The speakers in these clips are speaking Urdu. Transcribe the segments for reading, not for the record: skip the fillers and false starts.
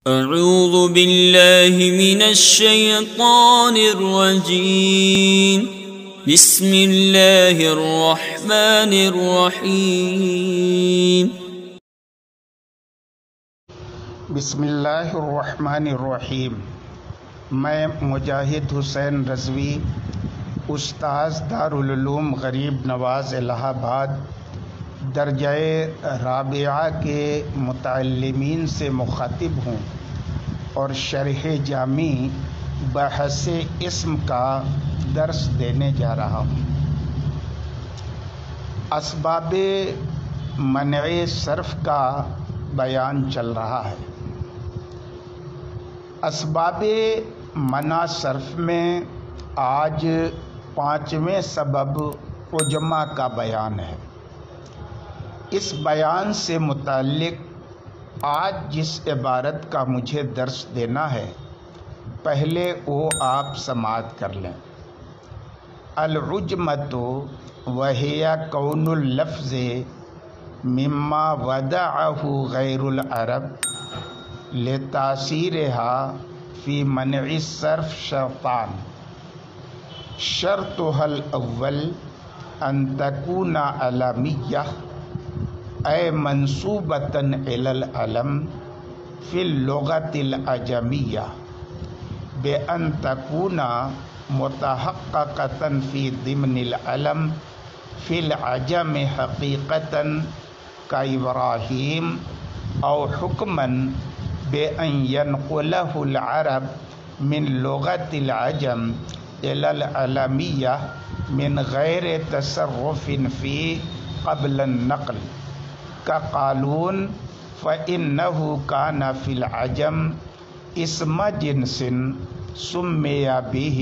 اعوذ باللہ من الشیطان الرجیم بسم اللہ الرحمن الرحیم بسم اللہ الرحمن الرحیم۔ میں مجاہد حسین رضوی، استاذ دارالعلوم غریب نواز الہ آباد، درجہ رابعہ کے متعلمین سے مخاطب ہوں اور شرح جامی بحث اسم کا درس دینے جا رہا ہوں۔ اسباب منع صرف کا بیان چل رہا ہے۔ اسباب منع صرف میں آج 5ویں سبب عجمہ کا بیان ہے۔ اس بیان سے متعلق آج جس عبارت کا مجھے درس دینا ہے، پہلے وہ آپ سماعت کر لیں۔ العجمۃ وہی کون اللفظ مما ودعہ غیر العرب لتاثیرها فی منع الصرف شرطان۔ شرطها الاول ان تکون علمیہ اے منصوبۃ الی العلم فی اللغۃ العجمیہ بان تکون متحققۃ فی ضمن العلم فی العجم حقیقۃ کابراہیم او حکما بان ینقلہ العرب من لغۃ العجم الی العلمیہ من غیر تصرف فی قبل النقل كقالون فإنه كان في العجم اسم جنس سمي به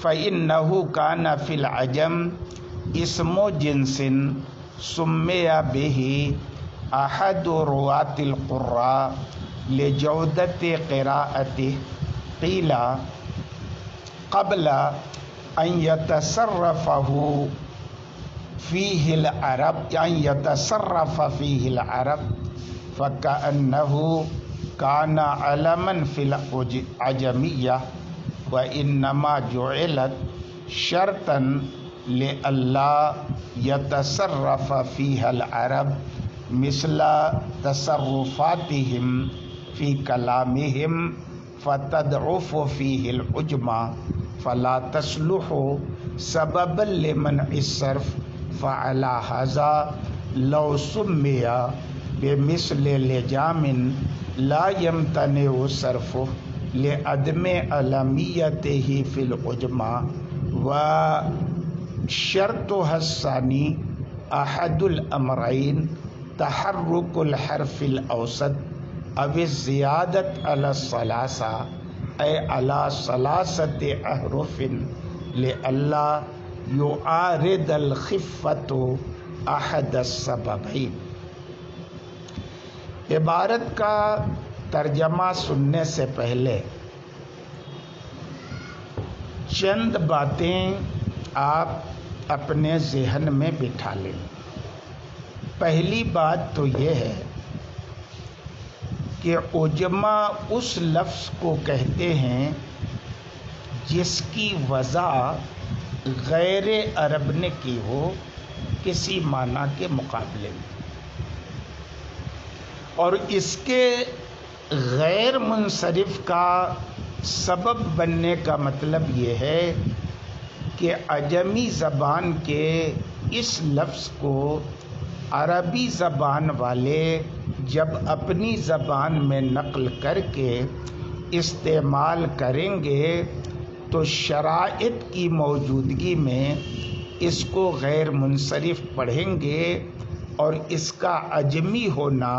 فإنه كان في العجم اسم جنس سمي به أحد رواة القراء لجودة قراءته قيل قبل أن يتصرفه فيه العرب فكأنه كان علما في العجمية وإنما جعلت شرطا لئلا يتصرف فيها العرب مثل تصرفاتهم في كلامهم فتضعف فيه العجمة فلا تصلح سببا لمنع الصرف فعلى هذا لو سمي بمثل لجام لا يمتنع صرفه لعدم علميته في العجمة وشرطها الثاني أحد الأمرين تحرك الحرف الأوسط أو الزيادة على الثلاثة أي على ثلاثة أحرف لئلا يعارض الخفة أحد السببين۔ عبارت کا ترجمہ سننے سے پہلے چند باتیں آپ اپنے ذہن میں بٹھا لیں۔ پہلی بات تو یہ ہے کہ عجمہ اس لفظ کو کہتے ہیں جس کی وضع غیر عرب نے کی ہو کسی معنی کے مقابلے میں، اور اس کے غیر منصرف کا سبب بننے کا مطلب یہ ہے کہ عجمی زبان کے اس لفظ کو عربی زبان والے جب اپنی زبان میں نقل کر کے استعمال کریں گے تو شرائط کی موجودگی میں اس کو غیر منصرف پڑھیں گے اور اس کا عجمی ہونا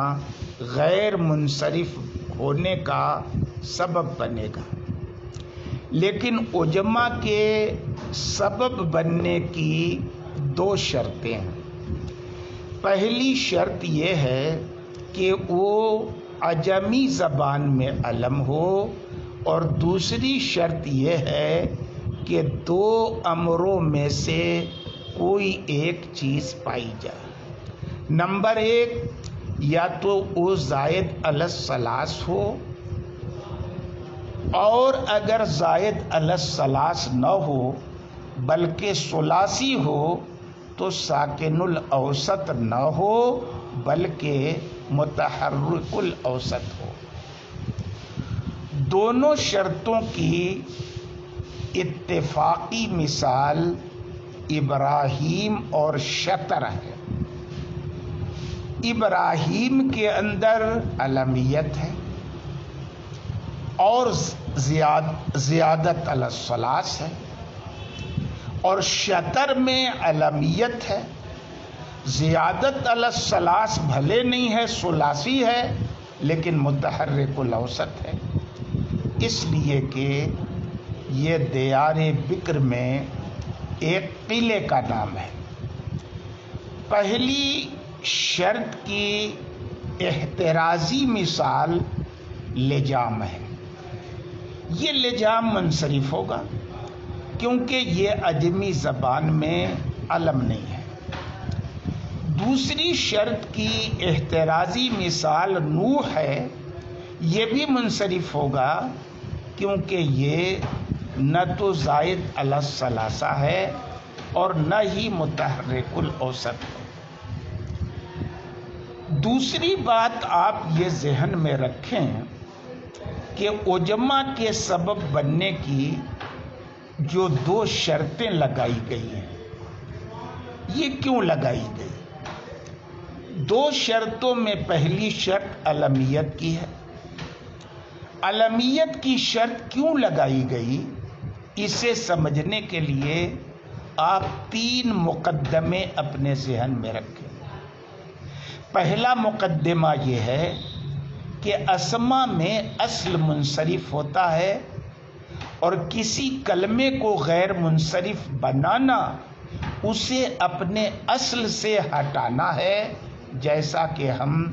غیر منصرف ہونے کا سبب بنے گا۔ لیکن عجمہ کے سبب بننے کی 2 شرطیں ہیں۔ پہلی شرط یہ ہے کہ وہ عجمی زبان میں علم ہو، اور دوسری شرط یہ ہے کہ 2 امروں میں سے کوئی ایک چیز پائی جائے۔ نمبر 1، یا تو او زائد علی الثلاث ہو، اور اگر زائد علی الثلاث نہ ہو بلکہ ثلاثی ہو تو ساکن الاوسط نہ ہو بلکہ متحرک الاوسط ہو۔ دونوں شرطوں کی اتفاقی مثال ابراہیم اور شطر ہے۔ ابراہیم کے اندر علمیت ہے اور زیادت علی الثلاث ہے، اور شطر میں علمیت ہے، زیادت علی الثلاث بھلے نہیں ہے، ثلاثی ہے لیکن متحرک الاوسط ہے، اس لیے کہ یہ دیار بکر میں ایک قلعے کا نام ہے۔ پہلی شرط کی احترازی مثال لجام ہے۔ یہ لجام منصرف ہوگا کیونکہ یہ عجمی زبان میں علم نہیں ہے۔ دوسری شرط کی احترازی مثال نوح ہے، یہ بھی منصرف ہوگا کیونکہ یہ نہ تو زائد علی الثلاثہ ہے اور نہ ہی متحرک الاوسط ہے۔ دوسری بات آپ یہ ذہن میں رکھیں کہ عجمہ کے سبب بننے کی جو دو شرطیں لگائی گئی ہیں، یہ کیوں لگائی گئی؟ دو شرطوں میں پہلی شرط علمیت کی ہے۔ علمیت کی شرط کیوں لگائی گئی، اسے سمجھنے کے لیے آپ تین مقدمے اپنے ذہن میں رکھیں۔ پہلا مقدمہ یہ ہے کہ اسما میں اصل منصرف ہوتا ہے اور کسی کلمے کو غیر منصرف بنانا اسے اپنے اصل سے ہٹانا ہے، جیسا کہ ہم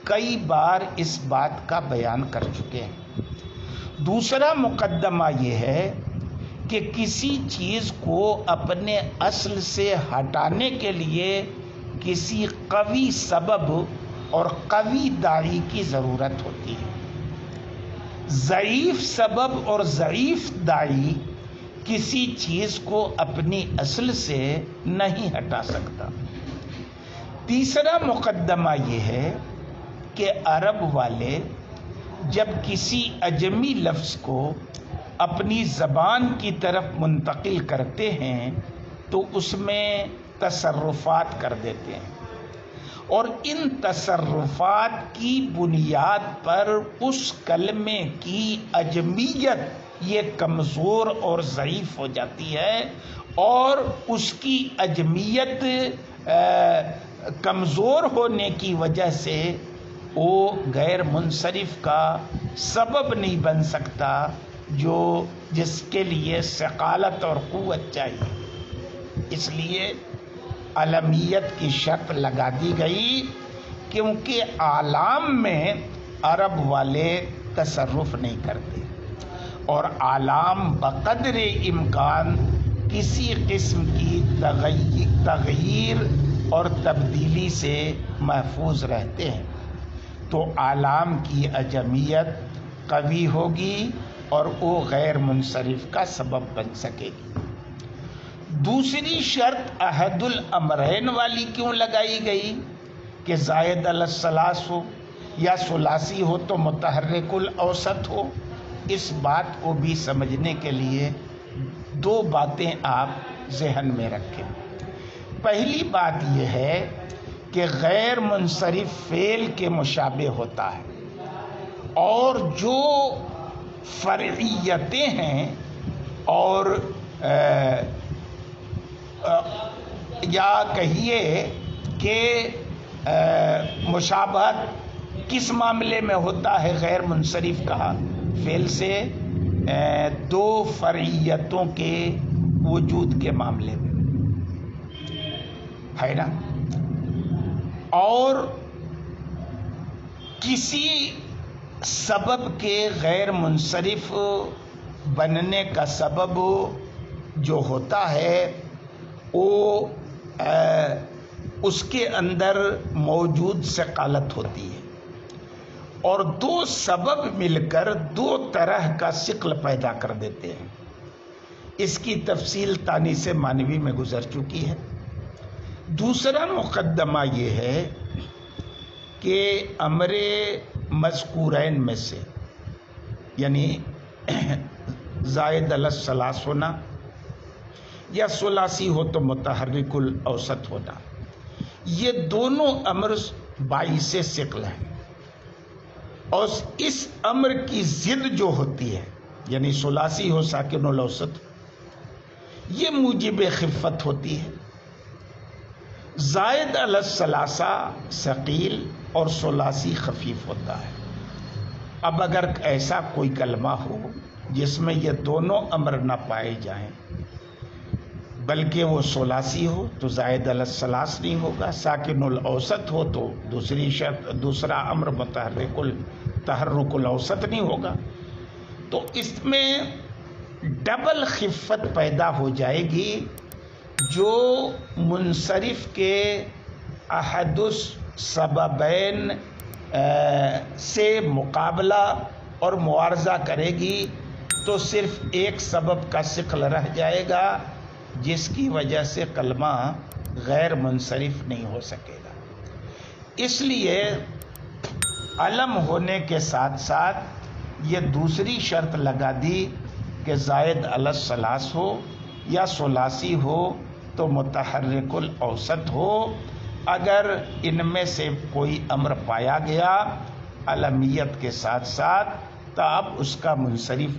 کئی بار اس بات کا بیان کر چکے ہیں۔ دوسرا مقدمہ یہ ہے کہ کسی چیز کو اپنے اصل سے ہٹانے کے لیے کسی قوی سبب اور قوی داعی کی ضرورت ہوتی ہے۔ ضعیف سبب اور ضعیف داعی کسی چیز کو اپنی اصل سے نہیں ہٹا سکتا۔ تیسرا مقدمہ یہ ہے کہ عرب والے جب کسی عجمی لفظ کو اپنی زبان کی طرف منتقل کرتے ہیں تو اس میں تصرفات کر دیتے ہیں، اور ان تصرفات کی بنیاد پر اس کلمے کی عجمیت یہ کمزور اور ضعیف ہو جاتی ہے، اور اس کی عجمیت کمزور ہونے کی وجہ سے وہ غیر منصرف کا سبب نہیں بن سکتا جس کے لیے ثقالت اور قوت چاہیے۔ اس لیے علمیت کی شرط لگا دی گئی کیونکہ اعلام میں عرب والے تصرف نہیں کرتے، اور اعلام بقدر امکان کسی قسم کی تغییر اور تبدیلی سے محفوظ رہتے ہیں، تو اعلام کی عجمیت قوی ہوگی اور وہ غیر منصرف کا سبب بن سکے گی۔ دوسری شرط احد الامرین والی کیوں لگائی گئی کہ زائد علی الثلاث ہو یا ثلاثی ہو تو متحرک الاوسط ہو؟ اس بات کو بھی سمجھنے کے لیے دو باتیں آپ ذہن میں رکھیں۔ پہلی بات یہ ہے کہ غیر منصرف فعل کے مشابہ ہوتا ہے، اور جو فرعیتیں ہیں اور یا کہیے کہ مشابہت کس معاملے میں ہوتا ہے غیر منصرف کا فعل سے؟ دو فرعیتوں کے وجود کے معاملے میں ہے نا، اور کسی سبب کے غیر منصرف بننے کا سبب جو ہوتا ہے وہ اس کے اندر موجود ثقالت ہوتی ہے، اور دو سبب مل کر دو طرح کا ثقل پیدا کر دیتے ہیں۔ اس کی تفصیل تانیث مانوی میں گزر چکی ہے۔ دوسرا مقدمہ یہ ہے کہ امر مذکورین میں سے، یعنی زائد علی الثلاث ہونا یا ثلاثی ہو تو متحرک الاوسط ہونا، یہ دونوں امر باعث ثقل ہیں، اور اس امر کی ضد جو ہوتی ہے، یعنی ثلاثی ہو ساکن الاوسط، یہ موجب خفت ہوتی ہے۔ زائد علی الثلاثہ ثقیل اور ثلاثی خفیف ہوتا ہے۔ اب اگر ایسا کوئی کلمہ ہو جس میں یہ دونوں امر نہ پائے جائیں بلکہ وہ ثلاثی ہو تو زائد علی الثلاث نہیں ہوگا، ساکن الاوسط ہو تو دوسرا امر تحرک الاوسط نہیں ہوگا، تو اس میں ڈبل خفت پیدا ہو جائے گی، جو منصرف کے احد السببین سے مقابلہ اور معارضہ کرے گی، تو صرف ایک سبب کا ثقل رہ جائے گا، جس کی وجہ سے کلمہ غیر منصرف نہیں ہو سکے گا۔ اس لیے علم ہونے کے ساتھ ساتھ یہ دوسری شرط لگا دی کہ زائد علی الثلاث ہو یا ثلاثی ہو تو متحرک الاوسط ہو۔ اگر ان میں سے کوئی امر پایا گیا علمیت کے ساتھ ساتھ تو اب اس کا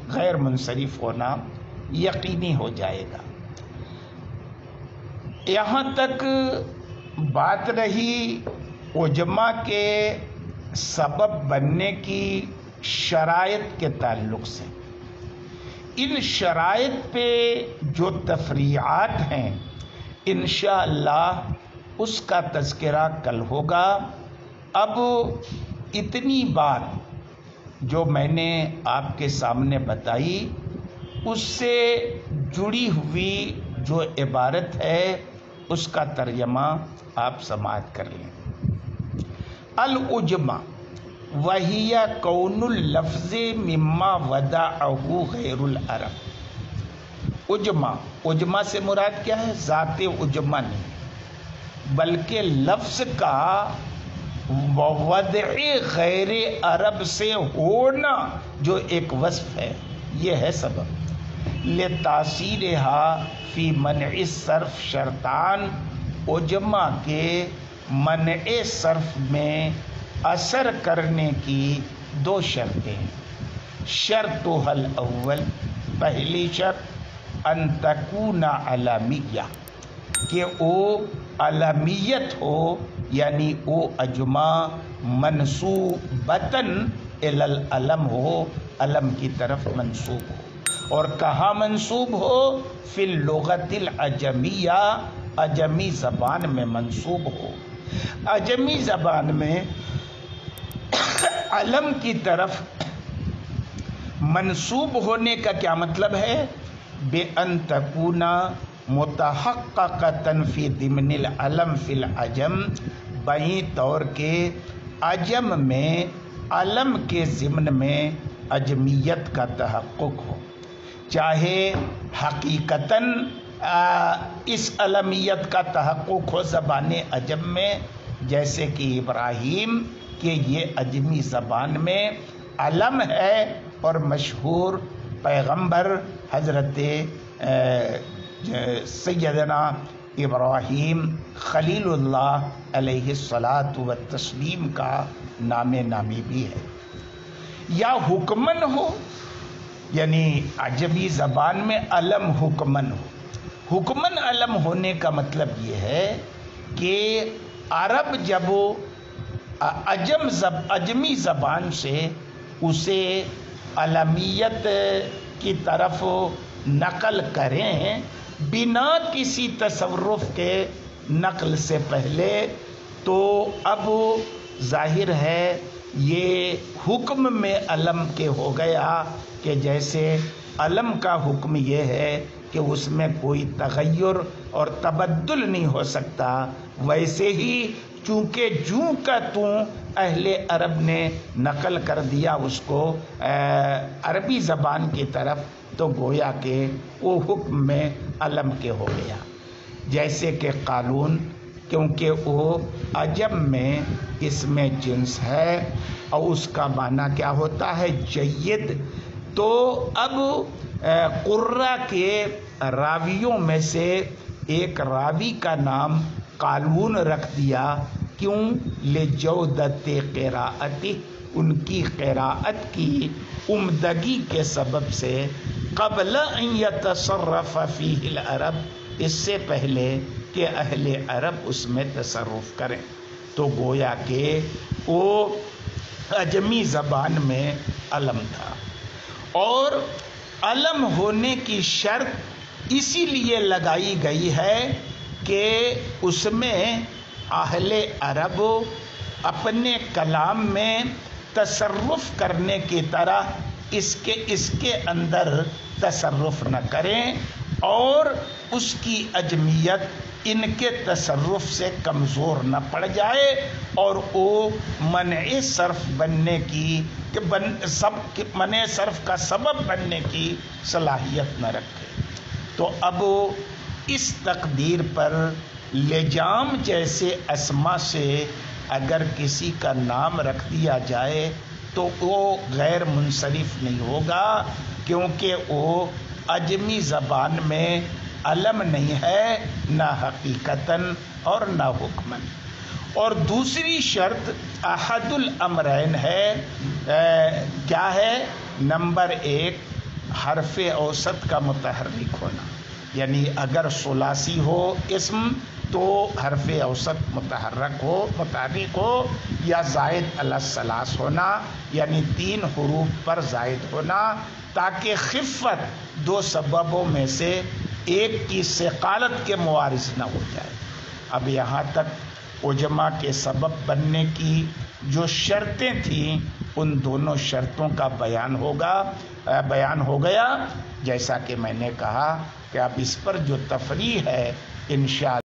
غیر منصرف ہونا یقینی ہو جائے گا۔ یہاں تک بات رہی اجماع کے سبب بننے کی شرائط کے تعلق سے۔ ان شرائط پہ جو تفریعات ہیں انشاءاللہ اس کا تذکرہ کل ہوگا۔ اب اتنی بات جو میں نے آپ کے سامنے بتائی، اس سے جڑی ہوئی جو عبارت ہے اس کا ترجمہ آپ سماعت کر لیں۔ العجمہ وہی کون اللفظ مما ودعہ غیر العرب۔ عجمہ سے مراد کیا ہے؟ ذات عجمہ نہیں، بلکہ لفظ کا وضع غیر عرب سے ہونا جو ایک وصف ہے، یہ ہے سبب۔ لتاثیرها فی منع الصرف شرطان، عجمہ کے منع صرف میں اثر کرنے کی دو شرطیں ہیں۔ شرطها الاول، پہلی شرط ان تکون علمیہ، کہ او علمیت ہو، یعنی او اجماع منسوبتاً الی العلم ہو، علم کی طرف منسوب ہو۔ اور کہاں منسوب ہو؟ فی اللغت العجمیہ، عجمی زبان میں منسوب ہو۔ عجمی زبان میں علم کی طرف منسوب ہونے کا کیا مطلب ہے؟ بِأَن تَكُونَ مُتَحَقَّقَةً فِي ضِمْنِ الْعَلَمِ فِي الْعَجَمِ، بائیں طور کے عجم میں علم کے ضمن میں عجمیت کا تحقق ہو، چاہے حقیقتاً اس علمیت کا تحقق ہو زبان عجم میں، جیسے کہ ابراہیم کہ یہ عجمی زبان میں علم ہے اور مشہور پیغمبر حضرت سیدنا ابراہیم خلیل اللہ علیہ الصلاۃ والتسلیم کا نام نامی بھی ہے۔ یا حکمن ہو، یعنی عجمی زبان میں علم حکمن ہو۔ حکمن علم ہونے کا مطلب یہ ہے کہ عرب جب عجمی زبان سے اسے علمیت کی طرف نقل کریں بنا کسی تصرف کے نقل سے پہلے، تو اب ظاہر ہے یہ حکم میں علم کے ہو گیا، کہ جیسے علم کا حکم یہ ہے کہ اس میں کوئی تغیر اور تبدل نہیں ہو سکتا، ویسے ہی چونکہ جوں کا توں اہل عرب نے نقل کر دیا اس کو عربی زبان کی طرف، تو گویا کہ وہ حکم میں علم کے ہو گیا۔ جیسے کہ قالون، کیونکہ وہ عجم میں اس میں جنس ہے اور اس کا معنی کیا ہوتا ہے؟ جید۔ تو اب قرہ کے راویوں میں سے ایک راوی کا نام قالون رکھ دیا، کیوں؟ لجودت قراءتی، ان کی قراءت کی عمدگی کے سبب سے، قبل ان یتصرف فیہ العرب، اس سے پہلے کہ اہل عرب اس میں تصرف کریں۔ تو گویا کہ وہ عجمی زبان میں علم تھا، اور علم ہونے کی شرط اسی لیے لگائی گئی ہے کہ اس میں اہل عرب اپنے کلام میں تصرف کرنے کی طرح اس کے اندر تصرف نہ کریں، اور اس کی عجمیت ان کے تصرف سے کمزور نہ پڑ جائے، اور وہ منع صرف بننے کی منع صرف کا سبب بننے کی صلاحیت نہ رکھے۔ تو اب اس تقدیر پر لجام جیسے اسما سے اگر کسی کا نام رکھ دیا جائے تو وہ غیر منصرف نہیں ہوگا، کیونکہ وہ عجمی زبان میں علم نہیں ہے، نہ حقیقتاً اور نہ حکماً۔ اور دوسری شرط احد الامرین ہے، کیا ہے؟ نمبر 1 حرف اوسط کا متحرک ہونا، یعنی اگر ثلاثی ہو اسم تو حرف اوسط متحرک ہو یا زائد علی الثلاث ہونا، یعنی 3 حروف پر زائد ہونا، تاکہ خفت 2 سببوں میں سے ایک کی ثقالت کے موارث نہ ہو جائے۔ اب یہاں تک عجما کے سبب بننے کی جو شرطیں تھیں ان دونوں شرطوں کا بیان ہو گیا، جیسا کہ میں نے کہا کہ اب اس پر جو تفریح ہے انشاءاللہ